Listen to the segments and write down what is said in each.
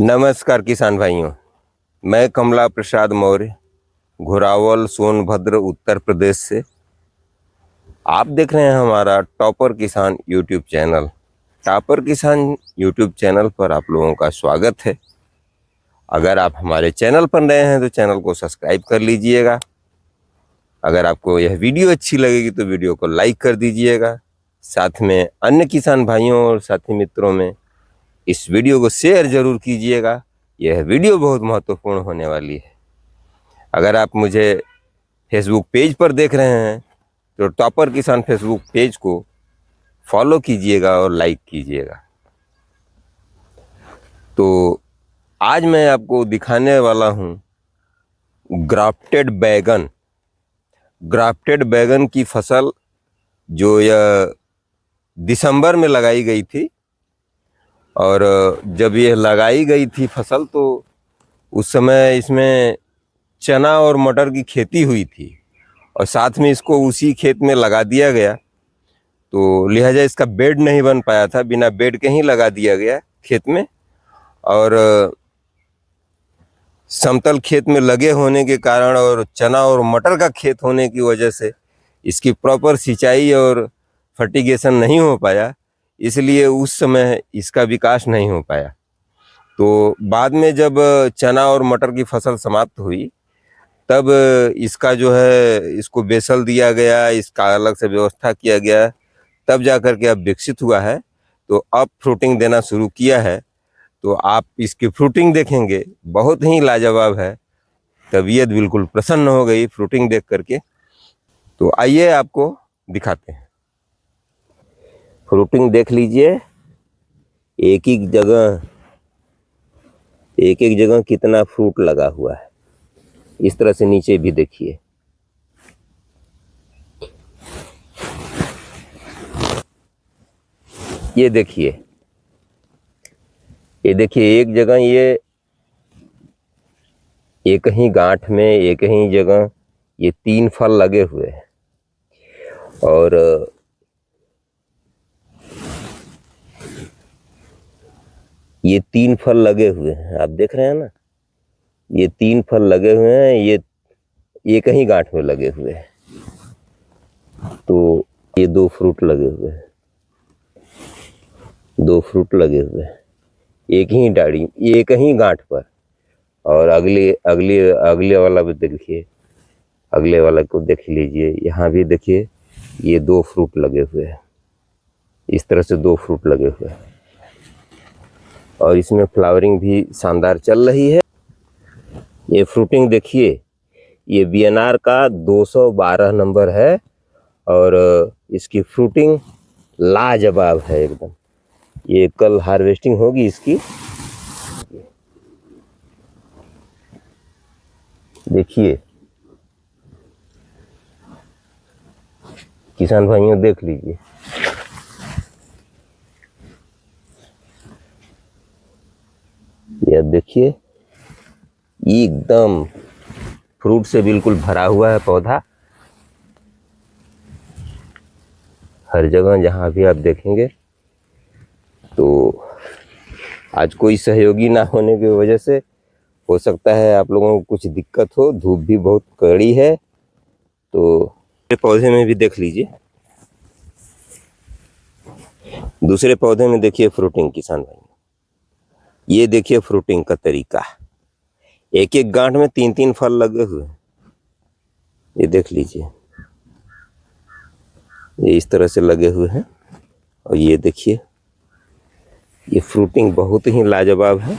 नमस्कार किसान भाइयों, मैं कमला प्रसाद मौर्य घोरावल सोनभद्र उत्तर प्रदेश से। आप देख रहे हैं हमारा टॉपर किसान यूट्यूब चैनल। टॉपर किसान यूट्यूब चैनल पर आप लोगों का स्वागत है। अगर आप हमारे चैनल पर नए हैं तो चैनल को सब्सक्राइब कर लीजिएगा। अगर आपको यह वीडियो अच्छी लगेगी तो वीडियो को लाइक कर दीजिएगा। साथ में अन्य किसान भाइयों और साथी मित्रों में इस वीडियो को शेयर जरूर कीजिएगा। यह वीडियो बहुत महत्वपूर्ण होने वाली है। अगर आप मुझे फेसबुक पेज पर देख रहे हैं तो टॉपर किसान फेसबुक पेज को फॉलो कीजिएगा और लाइक कीजिएगा। तो आज मैं आपको दिखाने वाला हूं ग्राफ्टेड बैगन। ग्राफ्टेड बैगन की फसल जो यह दिसंबर में लगाई गई थी, और जब यह लगाई गई थी फसल तो उस समय इसमें चना और मटर की खेती हुई थी और साथ में इसको उसी खेत में लगा दिया गया। तो लिहाजा इसका बेड नहीं बन पाया था, बिना बेड के ही लगा दिया गया खेत में। और समतल खेत में लगे होने के कारण और चना और मटर का खेत होने की वजह से इसकी प्रॉपर सिंचाई और फर्टिगेशन नहीं हो पाया, इसलिए उस समय इसका विकास नहीं हो पाया। तो बाद में जब चना और मटर की फसल समाप्त हुई तब इसका जो है इसको बेसल दिया गया, इसका अलग से व्यवस्था किया गया, तब जाकर के अब विकसित हुआ है। तो अब फ्रूटिंग देना शुरू किया है। तो आप इसकी फ्रूटिंग देखेंगे, बहुत ही लाजवाब है। तबीयत बिल्कुल प्रसन्न हो गई फ्रूटिंग देख करके। तो आइए आपको दिखाते हैं। फ्रूटिंग देख लीजिए, एक एक जगह कितना फ्रूट लगा हुआ है। इस तरह से नीचे भी देखिए। ये देखिए एक जगह ये कहीं गांठ में, ये कहीं जगह ये 3 फल लगे हुए हैं। और ये 3 फल लगे हुए हैं, आप देख रहे हैं ना। ये 3 फल लगे हुए हैं, ये कहीं गांठ में लगे हुए हैं। तो ये 2 फ्रूट लगे हुए हैं, 2 फ्रूट लगे हुए हैं, एक ही डाली, एक ही गांठ पर। और अगले वाला भी देखिए, अगले वाला को देख लीजिए। यहाँ भी देखिए, ये 2 फ्रूट लगे हुए हैं। इस तरह से 2 फ्रूट लगे हुए हैं और इसमें फ्लावरिंग भी शानदार चल रही है। ये फ्रूटिंग देखिए, ये बीएनआर का 212 नंबर है और इसकी फ्रूटिंग लाजवाब है एकदम। ये कल हार्वेस्टिंग होगी इसकी। देखिए किसान भाइयों, देख लीजिए। ये देखिए, एकदम फ्रूट से बिल्कुल भरा हुआ है पौधा। हर जगह जहाँ भी आप देखेंगे। तो आज कोई सहयोगी ना होने की वजह से हो सकता है आप लोगों को कुछ दिक्कत हो। धूप भी बहुत कड़ी है। तो पौधे में भी देख लीजिए, दूसरे पौधे में देखिए फ्रूटिंग। किसान भाई, ये देखिए फ्रूटिंग का तरीका। एक एक गांठ में 3-3 फल लगे हुए हैं। ये देख लीजिए, ये इस तरह से लगे हुए हैं। और ये देखिए, ये फ्रूटिंग बहुत ही लाजवाब है।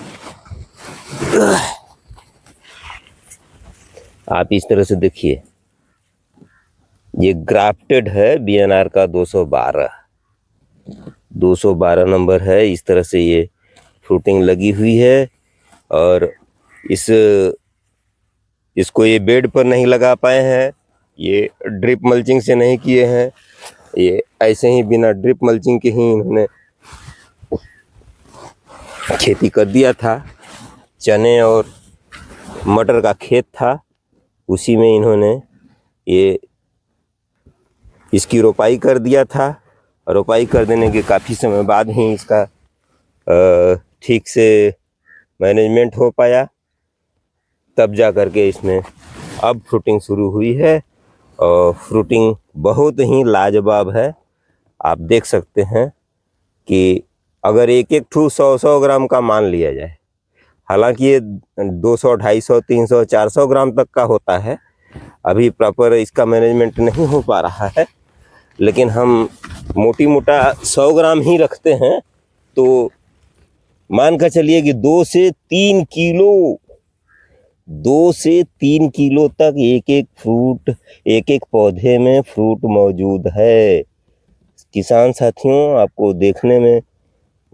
आप इस तरह से देखिए, ये ग्राफ्टेड है, बीएनआर का 212 नंबर है। इस तरह से ये फ्रूटिंग लगी हुई है। और इसको ये बेड पर नहीं लगा पाए हैं, ये ड्रिप मल्चिंग से नहीं किए हैं। ये ऐसे ही बिना ड्रिप मल्चिंग के ही इन्होंने खेती कर दिया था। चने और मटर का खेत था, उसी में इन्होंने इसकी रोपाई कर दिया था। रोपाई कर देने के काफ़ी समय बाद ही इसका ठीक से मैनेजमेंट हो पाया, तब जा कर के इसमें अब फ्रूटिंग शुरू हुई है। और फ्रूटिंग बहुत ही लाजवाब है। आप देख सकते हैं कि अगर एक एक ठू 100-100 ग्राम का मान लिया जाए, हालांकि ये 200, 250, 300, 400 ग्राम तक का होता है, अभी प्रॉपर इसका मैनेजमेंट नहीं हो पा रहा है, लेकिन हम मोटी मोटा 100 ग्राम ही रखते हैं। तो मान कर चलिए कि 2 से 3 किलो तक एक एक पौधे में फ्रूट मौजूद है। किसान साथियों, आपको देखने में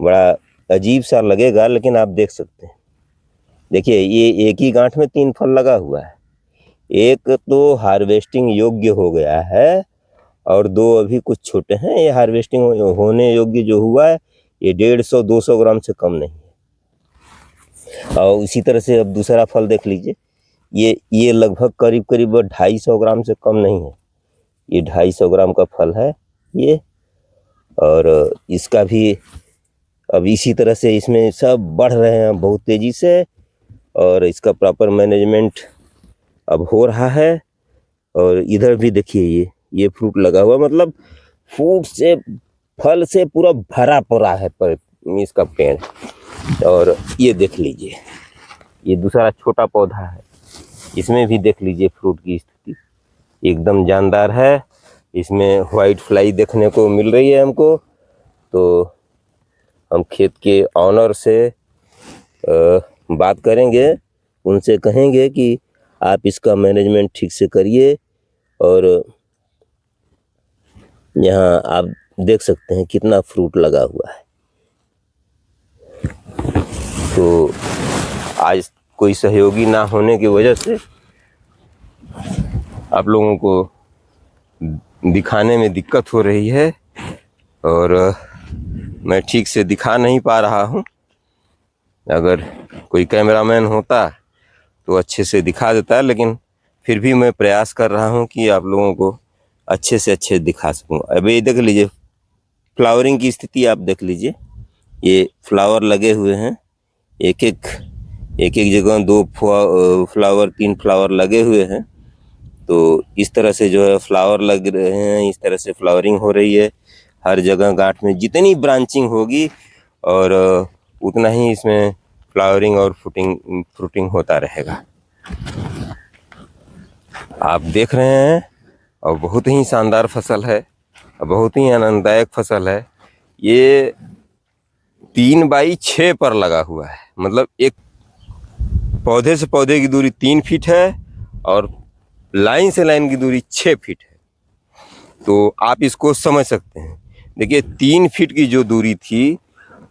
बड़ा अजीब सा लगेगा, लेकिन आप देख सकते हैं। देखिए, ये एक ही गांठ में 3 फल लगा हुआ है। एक तो हार्वेस्टिंग योग्य हो गया है और 2 अभी कुछ छोटे हैं। ये हार्वेस्टिंग होने योग्य जो हुआ है, ये 150-200 ग्राम से कम नहीं है। और इसी तरह से अब दूसरा फल देख लीजिए, ये लगभग करीब 250 ग्राम से कम नहीं है। ये 250 ग्राम का फल है ये। और इसका भी अब इसी तरह से इसमें सब बढ़ रहे हैं बहुत तेज़ी से, और इसका प्रॉपर मैनेजमेंट अब हो रहा है। और इधर भी देखिए, ये फ्रूट लगा हुआ, मतलब फ्रूट से, फल से पूरा भरा पड़ा है पर इसका पेड़। और ये देख लीजिए, ये दूसरा छोटा पौधा है, इसमें भी देख लीजिए फ्रूट की स्थिति एकदम जानदार है। इसमें वाइट फ्लाई देखने को मिल रही है हमको। तो हम खेत के ऑनर से बात करेंगे, उनसे कहेंगे कि आप इसका मैनेजमेंट ठीक से करिए। और यहाँ आप देख सकते हैं कितना फ्रूट लगा हुआ है। तो आज कोई सहयोगी ना होने की वजह से आप लोगों को दिखाने में दिक्कत हो रही है, और मैं ठीक से दिखा नहीं पा रहा हूँ। अगर कोई कैमरामैन होता तो अच्छे से दिखा देता, लेकिन फिर भी मैं प्रयास कर रहा हूँ कि आप लोगों को अच्छे से अच्छे दिखा सकूँ। अब ये देख लीजिए, फ्लावरिंग की स्थिति आप देख लीजिए। ये फ्लावर लगे हुए हैं, एक एक जगह 2 फ्लावर 3 फ्लावर लगे हुए हैं। तो इस तरह से जो है फ्लावर लग रहे हैं, इस तरह से फ्लावरिंग हो रही है। हर जगह गांठ में जितनी ब्रांचिंग होगी और उतना ही इसमें फ्लावरिंग और फ्रूटिंग होता रहेगा। आप देख रहे हैं, और बहुत ही शानदार फसल है, बहुत ही आनंददायक फसल है। ये 3x6 पर लगा हुआ है, मतलब एक पौधे से पौधे की दूरी 3 फीट है और लाइन से लाइन की दूरी 6 फीट है। तो आप इसको समझ सकते हैं। देखिए, 3 फीट की जो दूरी थी,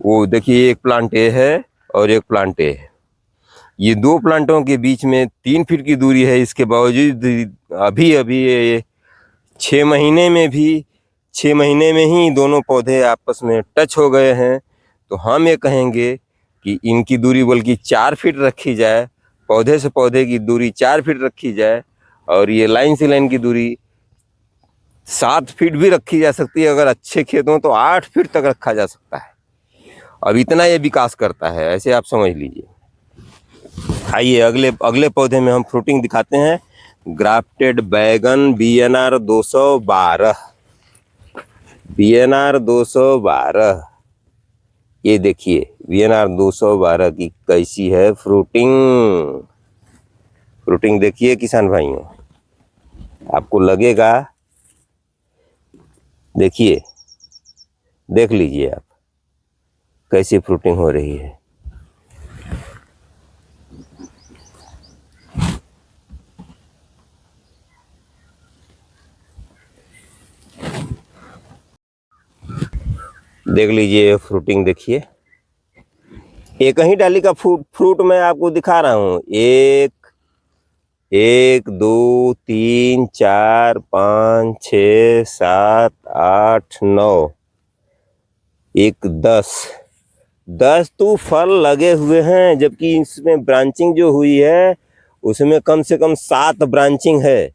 वो देखिए एक प्लांट ए है और एक प्लांट ए है। ये 2 प्लांटों के बीच में 3 फीट की दूरी है। इसके बावजूद अभी ये 6 महीने में ही दोनों पौधे आपस में टच हो गए हैं। तो हम ये कहेंगे कि इनकी दूरी बल्कि 4 फीट रखी जाए, पौधे से पौधे की दूरी 4 फीट रखी जाए, और ये लाइन से लाइन की दूरी 7 फीट भी रखी जा सकती है। अगर अच्छे खेत हों तो 8 फीट तक रखा जा सकता है। अब इतना ये विकास करता है, ऐसे आप समझ लीजिए। आइए अगले पौधे में हम फ्रूटिंग दिखाते हैं। ग्राफ्टेड बैगन BNR 212। ये देखिए BNR 212 की कैसी है फ्रूटिंग देखिए किसान भाइयों, आपको लगेगा। देखिए, देख लीजिए आप कैसी फ्रूटिंग हो रही है। देख लीजिए फ्रूटिंग, देखिए एक ही डाली का फ्रूट मैं आपको दिखा रहा हूँ। 1 2 3 4 5 6 7 8 9 1 10 तो फल लगे हुए हैं। जबकि इसमें ब्रांचिंग जो हुई है उसमें कम से कम 7 ब्रांचिंग है,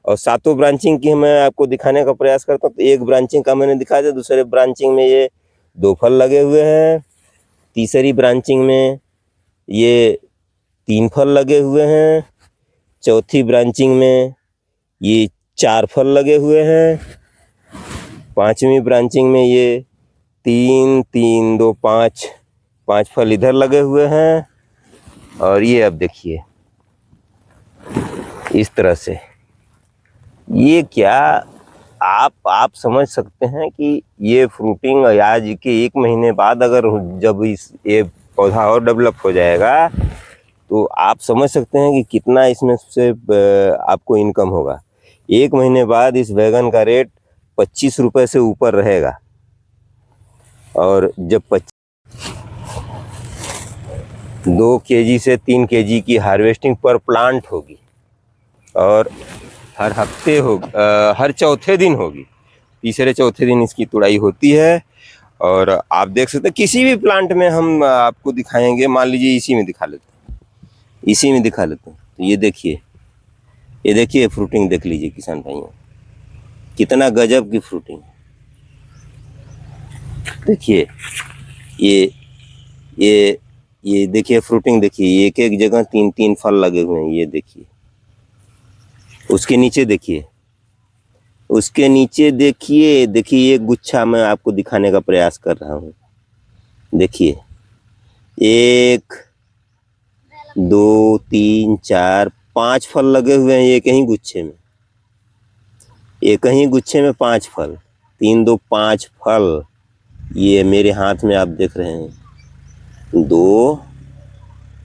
और 7 ब्रांचिंग की मैं आपको दिखाने का प्रयास करता हूँ। तो एक ब्रांचिंग का मैंने दिखाया था, दूसरे ब्रांचिंग में ये 2 फल लगे हुए हैं, तीसरी ब्रांचिंग में ये 3 फल लगे हुए हैं। चौथी ब्रांचिंग में ये 4 फल लगे हुए हैं। 5वीं ब्रांचिंग में ये 3 3 2 5 फल इधर लगे हुए हैं। और ये अब देखिए इस तरह से, ये क्या आप समझ सकते हैं कि ये फ्रूटिंग आज के 1 महीने बाद अगर जब ये पौधा और डेवलप हो जाएगा तो आप समझ सकते हैं कि कितना इसमें से आपको इनकम होगा। 1 महीने बाद इस बैगन का रेट 25 रुपये से ऊपर रहेगा। और जब 2 केजी से 3 केजी की हार्वेस्टिंग पर प्लांट होगी और हर हफ्ते हर चौथे दिन होगी। तीसरे चौथे दिन इसकी तुड़ाई होती है। और आप देख सकते हैं किसी भी प्लांट में हम आपको दिखाएंगे। मान लीजिए इसी में दिखा लेते हैं, तो ये देखिए फ्रूटिंग देख लीजिए किसान भाइयों, कितना गजब की फ्रूटिंग। देखिए ये देखिए फ्रूटिंग, देखिए एक एक जगह 3 फल लगे हुए हैं। ये देखिए उसके नीचे देखिए एक गुच्छा मैं आपको दिखाने का प्रयास कर रहा हूँ। देखिए 1 2 3 4 5 फल लगे हुए हैं एक ही गुच्छे में 5 फल। 3 2 5 फल ये मेरे हाथ में आप देख रहे हैं। 2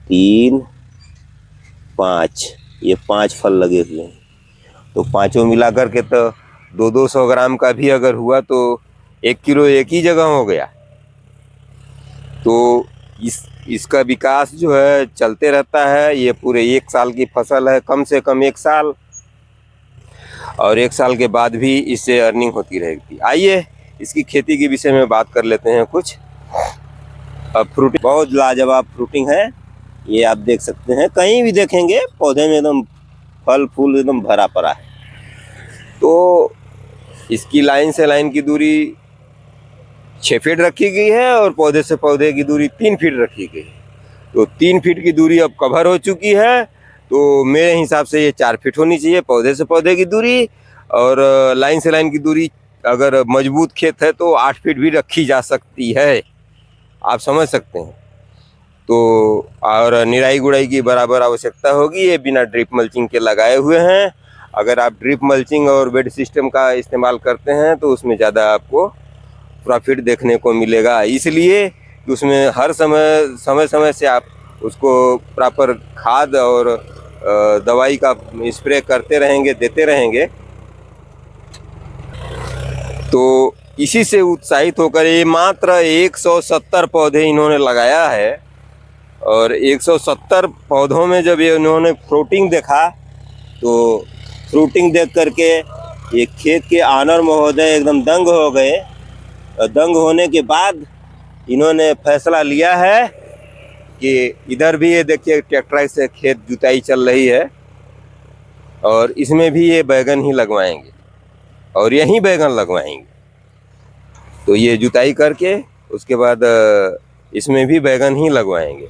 3 5 ये 5 फल लगे हुए हैं। तो पांचों मिला करके तो 200 ग्राम का भी अगर हुआ तो 1 किलो एक ही जगह हो गया। तो इसका विकास जो है चलते रहता है। ये पूरे 1 साल की फसल है, कम से कम 1 साल, और 1 साल के बाद भी इससे अर्निंग होती रहेगी। आइए इसकी खेती के विषय में बात कर लेते हैं कुछ। अब फ्रूटिंग बहुत लाजवाब फ्रूटिंग है। ये आप देख सकते हैं, कहीं भी देखेंगे पौधे में एकदम फल फूल एकदम भरा पड़ा है। तो इसकी लाइन से लाइन की दूरी 6 फीट रखी गई है और पौधे से पौधे की दूरी 3 फीट रखी गई है। तो 3 फीट की दूरी अब कवर हो चुकी है। तो मेरे हिसाब से ये 4 फीट होनी चाहिए पौधे से पौधे की दूरी। और लाइन से लाइन की दूरी अगर मजबूत खेत है तो 8 फीट भी रखी जा सकती है, आप समझ सकते हैं। तो और निराई गुड़ाई की बराबर आवश्यकता होगी। ये बिना ड्रिप मल्चिंग के लगाए हुए हैं। अगर आप ड्रिप मल्चिंग और बेड सिस्टम का इस्तेमाल करते हैं तो उसमें ज़्यादा आपको प्रॉफिट देखने को मिलेगा। इसलिए कि उसमें हर समय से आप उसको प्रॉपर खाद और दवाई का स्प्रे करते रहेंगे, देते रहेंगे। तो इसी से उत्साहित होकर ये मात्र 170 पौधे इन्होंने लगाया है। और 170 पौधों में जब ये इन्होंने फ्रूटिंग देखा तो फ्रूटिंग देख करके ये खेत के ऑनर महोदय एकदम दंग हो गए। और दंग होने के बाद इन्होंने फैसला लिया है कि इधर भी ये देखिए ट्रैक्टर से खेत जुताई चल रही है और इसमें भी ये बैगन ही लगवाएंगे और यहीं बैगन लगवाएंगे। तो ये जुताई करके उसके बाद इसमें भी बैगन ही लगवाएंगे।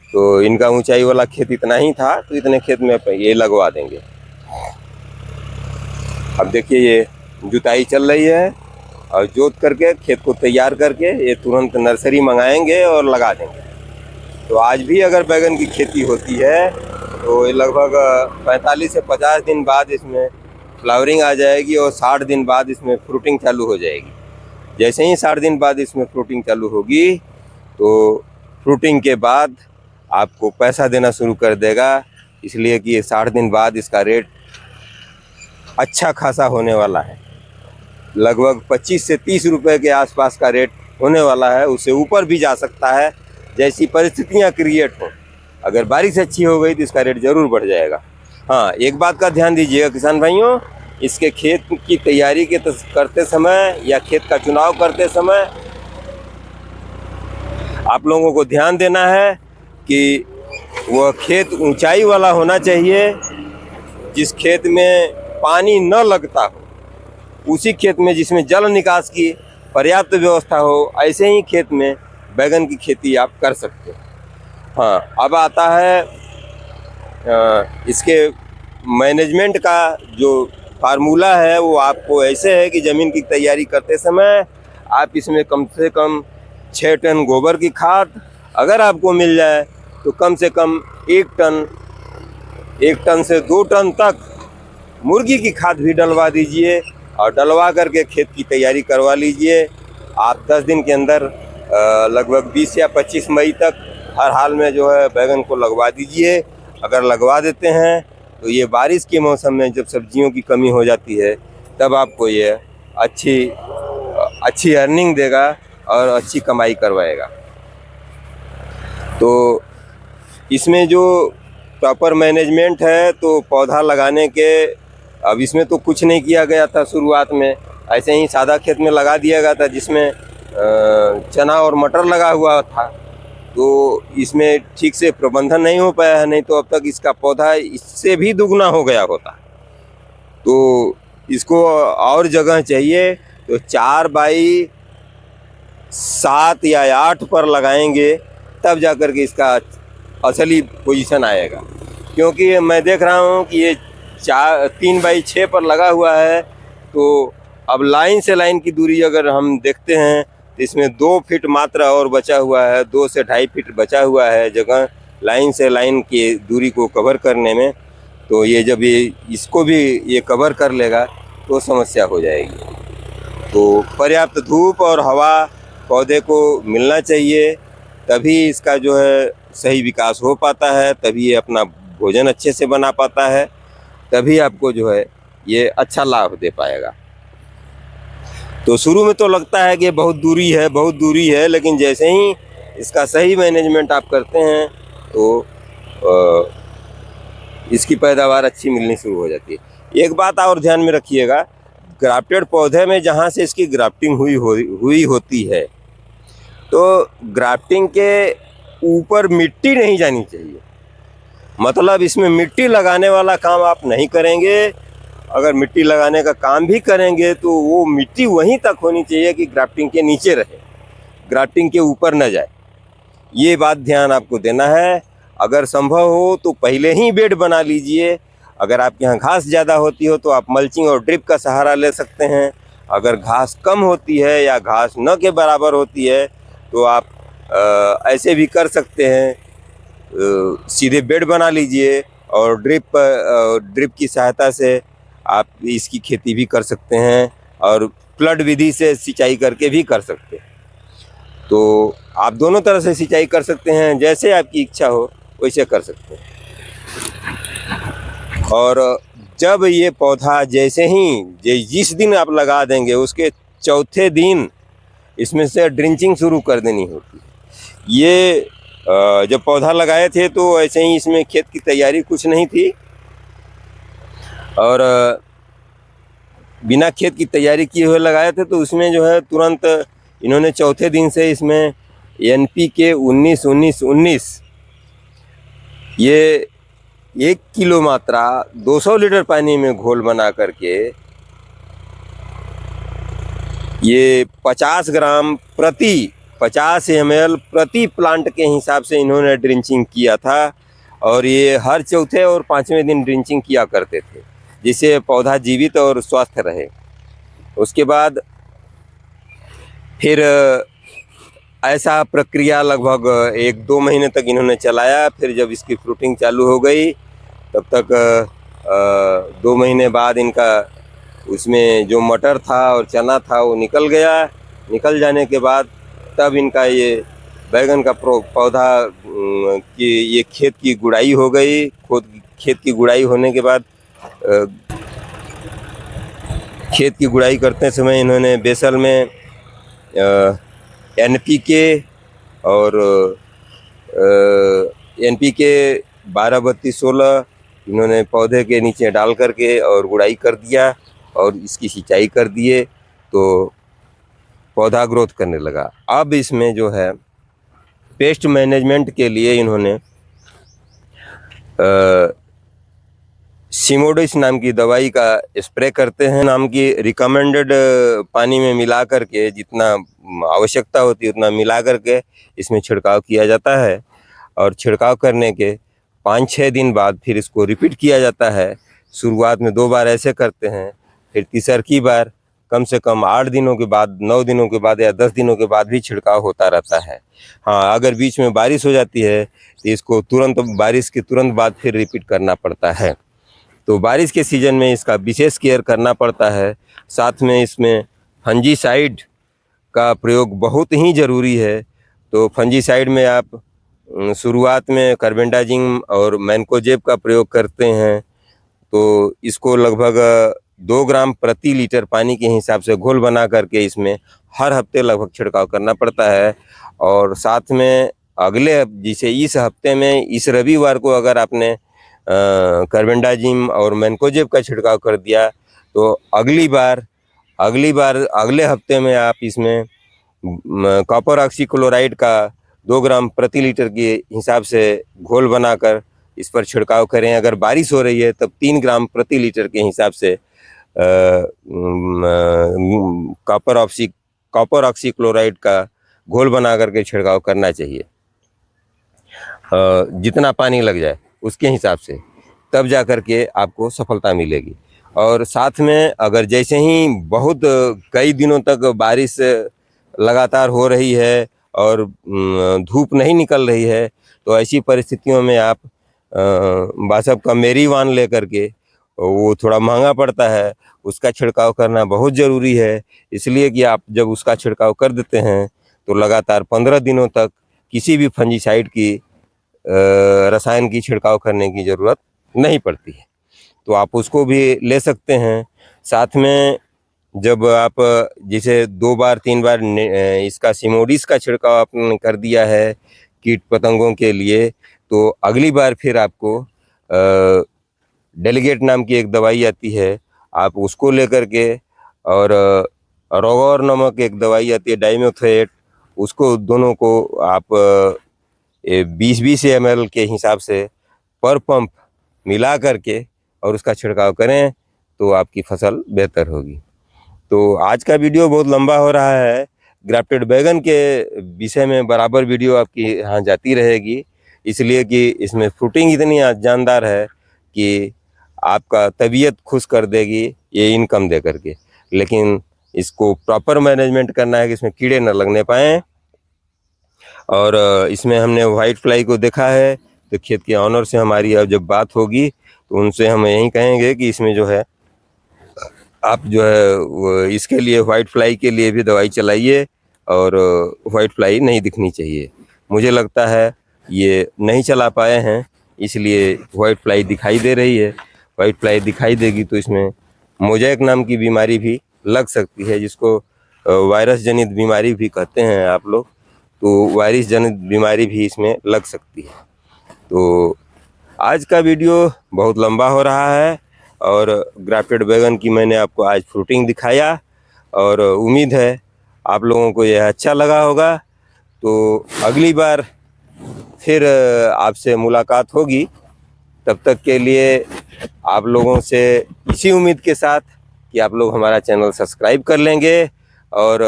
तो इनका ऊंचाई वाला खेत इतना ही था, तो इतने खेत में ये लगवा देंगे। अब देखिए ये जुताई चल रही है और जोत करके खेत को तैयार करके ये तुरंत नर्सरी मंगाएंगे और लगा देंगे। तो आज भी अगर बैगन की खेती होती है तो ये लगभग 45 से 50 दिन बाद इसमें फ्लावरिंग आ जाएगी और 60 दिन बाद इसमें फ्रूटिंग चालू हो जाएगी। जैसे ही 60 दिन बाद इसमें फ्रूटिंग चालू होगी तो फ्रूटिंग के बाद आपको पैसा देना शुरू कर देगा। इसलिए कि 60 दिन बाद इसका रेट अच्छा खासा होने वाला है। लगभग 25 से 30 रुपए के आसपास का रेट होने वाला है। उससे ऊपर भी जा सकता है जैसी परिस्थितियां क्रिएट हो। अगर बारिश अच्छी हो गई तो इसका रेट ज़रूर बढ़ जाएगा। हाँ, एक बात का ध्यान दीजिएगा किसान भाइयों, इसके खेत की तैयारी करते समय या खेत का चुनाव करते समय आप लोगों को ध्यान देना है कि वह खेत ऊंचाई वाला होना चाहिए। जिस खेत में पानी न लगता हो, उसी खेत में जिसमें जल निकास की पर्याप्त व्यवस्था हो, ऐसे ही खेत में बैगन की खेती आप कर सकते हैं। हाँ, अब आता है इसके मैनेजमेंट का जो फार्मूला है वो आपको ऐसे है कि ज़मीन की तैयारी करते समय आप इसमें कम से कम 6 टन गोबर की खाद अगर आपको मिल जाए तो कम से कम 1 टन से 2 टन तक मुर्गी की खाद भी डलवा दीजिए और डलवा करके खेत की तैयारी करवा लीजिए। आप 10 दिन के अंदर लगभग 20 या 25 मई तक हर हाल में जो है बैगन को लगवा दीजिए। अगर लगवा देते हैं तो ये बारिश के मौसम में जब सब्जियों की कमी हो जाती है तब आपको ये अच्छी अर्निंग देगा और अच्छी कमाई करवाएगा। तो इसमें जो प्रॉपर मैनेजमेंट है तो पौधा लगाने के अब इसमें तो कुछ नहीं किया गया था शुरुआत में, ऐसे ही सादा खेत में लगा दिया गया था जिसमें चना और मटर लगा हुआ था। तो इसमें ठीक से प्रबंधन नहीं हो पाया है, नहीं तो अब तक इसका पौधा इससे भी दुगना हो गया होता। तो इसको और जगह चाहिए तो 4 बाई 7 या 8 पर लगाएंगे तब जाकर के इसका असली पोजीशन आएगा। क्योंकि मैं देख रहा हूँ कि ये 3 बाई 6 पर लगा हुआ है। तो अब लाइन से लाइन की दूरी अगर हम देखते हैं तो इसमें 2 फीट मात्र और बचा हुआ है, 2 से 2.5 फीट बचा हुआ है जगह लाइन से लाइन की दूरी को कवर करने में। तो ये जब ये इसको भी ये कवर कर लेगा तो समस्या हो जाएगी। तो पर्याप्त धूप और हवा पौधे को मिलना चाहिए, तभी इसका जो है सही विकास हो पाता है, तभी ये अपना भोजन अच्छे से बना पाता है, तभी आपको जो है ये अच्छा लाभ दे पाएगा। तो शुरू में तो लगता है कि बहुत दूरी है, लेकिन जैसे ही इसका सही मैनेजमेंट आप करते हैं तो इसकी पैदावार अच्छी मिलनी शुरू हो जाती है। एक बात और ध्यान में रखिएगा, ग्राफ्टेड पौधे में जहाँ से इसकी ग्राफ्टिंग हुई होती है तो ग्राफ्टिंग के ऊपर मिट्टी नहीं जानी चाहिए। मतलब इसमें मिट्टी लगाने वाला काम आप नहीं करेंगे। अगर मिट्टी लगाने का काम भी करेंगे तो वो मिट्टी वहीं तक होनी चाहिए कि ग्राफ्टिंग के नीचे रहे, ग्राफ्टिंग के ऊपर न जाए। ये बात ध्यान आपको देना है। अगर संभव हो तो पहले ही बेड बना लीजिए। अगर आपके यहाँ घास ज़्यादा होती हो तो आप मल्चिंग और ड्रिप का सहारा ले सकते हैं। अगर घास कम होती है या घास न के बराबर होती है तो आप ऐसे भी कर सकते हैं, सीधे बेड बना लीजिए और ड्रिप की सहायता से आप इसकी खेती भी कर सकते हैं और फ्लड विधि से सिंचाई करके भी कर सकते हैं। तो आप दोनों तरह से सिंचाई कर सकते हैं, जैसे आपकी इच्छा हो वैसे कर सकते हैं। और जब ये पौधा जैसे ही जिस दिन आप लगा देंगे उसके चौथे दिन इसमें से ड्रिंचिंग शुरू कर देनी होती है। ये जब पौधा लगाए थे तो ऐसे ही इसमें खेत की तैयारी कुछ नहीं थी और बिना खेत की तैयारी किए हुए लगाए थे। तो उसमें जो है तुरंत इन्होंने चौथे दिन से इसमें NPK 19-19-19 ये 1 किलो मात्रा 200 लीटर पानी में घोल बना करके ये 50 ग्राम प्रति 50 ml प्रति प्लांट के हिसाब से इन्होंने ड्रिंचिंग किया था। और ये हर चौथे और 5वें दिन ड्रिंचिंग किया करते थे जिससे पौधा जीवित और स्वस्थ रहे। उसके बाद फिर ऐसा प्रक्रिया लगभग 1-2 महीने तक इन्होंने चलाया। फिर जब इसकी फ्रूटिंग चालू हो गई तब तक 2 महीने बाद इनका उसमें जो मटर था और चना था वो निकल गया। निकल जाने के बाद तब इनका ये बैगन का पौधा की ये खेत की गुड़ाई हो गई। खेत की गुड़ाई होने के बाद खेत की गुड़ाई करते समय इन्होंने बेसल में NPK और NPK 12-32-16 इन्होंने पौधे के नीचे डाल करके और गुड़ाई कर दिया और इसकी सिंचाई कर दिए तो पौधा ग्रोथ करने लगा। अब इसमें जो है पेस्ट मैनेजमेंट के लिए इन्होंने सिमोडिस नाम की दवाई का स्प्रे करते हैं। नाम की रिकमेंडेड पानी में मिला करके जितना आवश्यकता होती है उतना मिला करके इसमें छिड़काव किया जाता है। और छिड़काव करने के 5-6 दिन बाद फिर इसको रिपीट किया जाता है। शुरुआत में 2 बार ऐसे करते हैं, फिर तीसरी बार कम से कम 8 दिनों के बाद, 9 दिनों के बाद या 10 दिनों के बाद भी छिड़काव होता रहता है। हाँ, अगर बीच में बारिश हो जाती है तो इसको तुरंत, बारिश के तुरंत बाद फिर रिपीट करना पड़ता है। तो बारिश के सीज़न में इसका विशेष केयर करना पड़ता है। साथ में इसमें फंजीसाइड का प्रयोग बहुत ही ज़रूरी है। तो फंजीसाइड में आप शुरुआत में कार्बेंडाजिम और मैनकोजेब का प्रयोग करते हैं, तो इसको लगभग 2 ग्राम प्रति लीटर पानी के हिसाब से घोल बना करके इसमें हर हफ्ते लगभग छिड़काव करना पड़ता है। और साथ में अगले, जैसे इस हफ्ते में इस रविवार को अगर आपने कार्बेंडाजिम और मैनकोजेब का छिड़काव कर दिया, तो अगली बार अगले हफ्ते में आप इसमें कॉपर ऑक्सीक्लोराइड का 2 ग्राम प्रति लीटर के हिसाब से घोल बनाकर इस पर छिड़काव करें। अगर बारिश हो रही है तब 3 ग्राम प्रति लीटर के हिसाब से कॉपर ऑक्सीक्लोराइड का घोल बना करके छिड़काव करना चाहिए। जितना पानी लग जाए उसके हिसाब से, तब जा कर के आपको सफलता मिलेगी। और साथ में अगर जैसे ही बहुत कई दिनों तक बारिश लगातार हो रही है और धूप नहीं निकल रही है, तो ऐसी परिस्थितियों में आप बासप का मेरीवान ले करके, वो थोड़ा महंगा पड़ता है, उसका छिड़काव करना बहुत ज़रूरी है। इसलिए कि आप जब उसका छिड़काव कर देते हैं तो लगातार 15 दिनों तक किसी भी फंजीसाइड की रसायन की छिड़काव करने की ज़रूरत नहीं पड़ती है, तो आप उसको भी ले सकते हैं। साथ में जब आप जैसे 2 बार 3 बार इसका सिमोडिस का छिड़काव आपने कर दिया है कीट पतंगों के लिए, तो अगली बार फिर आपको डेलीगेट नाम की एक दवाई आती है, आप उसको लेकर के, और रोगौर नामक एक दवाई आती है डाइमेथोएट, उसको दोनों को आप 20-20 ml के हिसाब से पर पंप मिला करके और उसका छिड़काव करें तो आपकी फसल बेहतर होगी। तो आज का वीडियो बहुत लंबा हो रहा है। ग्राफ्टेड बैगन के विषय में बराबर वीडियो आपकी यहाँ जाती रहेगी, इसलिए कि इसमें फ्रूटिंग इतनी जानदार है कि आपका तबीयत खुश कर देगी ये इनकम दे करके। लेकिन इसको प्रॉपर मैनेजमेंट करना है कि इसमें कीड़े न लगने पाएँ। और इसमें हमने वाइट फ्लाई को देखा है, तो खेत के ऑनर से हमारी अब जब बात होगी तो उनसे हम यही कहेंगे कि इसमें जो है आप जो है वो इसके लिए वाइट फ्लाई के लिए भी दवाई चलाइए, और वाइट फ्लाई नहीं दिखनी चाहिए। मुझे लगता है ये नहीं चला पाए हैं, इसलिए वाइट फ्लाई दिखाई दे रही है। वाइट फ्लाई दिखाई देगी तो इसमें मोज़ेक नाम की बीमारी भी लग सकती है, जिसको वायरस जनित बीमारी भी कहते हैं आप लोग, तो वायरस जनित बीमारी भी इसमें लग सकती है। तो आज का वीडियो बहुत लंबा हो रहा है, और ग्राफ्टेड बैगन की मैंने आपको आज फ्रूटिंग दिखाया, और उम्मीद है आप लोगों को यह अच्छा लगा होगा। तो अगली बार फिर आपसे मुलाकात होगी, तब तक के लिए आप लोगों से इसी उम्मीद के साथ कि आप लोग हमारा चैनल सब्सक्राइब कर लेंगे, और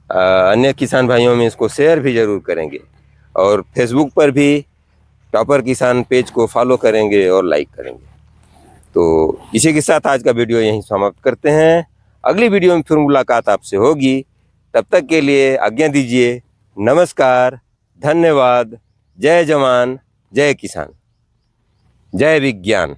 अन्य किसान भाइयों में इसको शेयर भी ज़रूर करेंगे, और फेसबुक पर भी टॉपर किसान पेज को फॉलो करेंगे और लाइक करेंगे। तो इसी के साथ आज का वीडियो यहीं समाप्त करते हैं। अगली वीडियो में फिर मुलाकात आपसे होगी, तब तक के लिए आज्ञा दीजिए। नमस्कार, धन्यवाद। जय जवान, जय किसान, जय विज्ञान।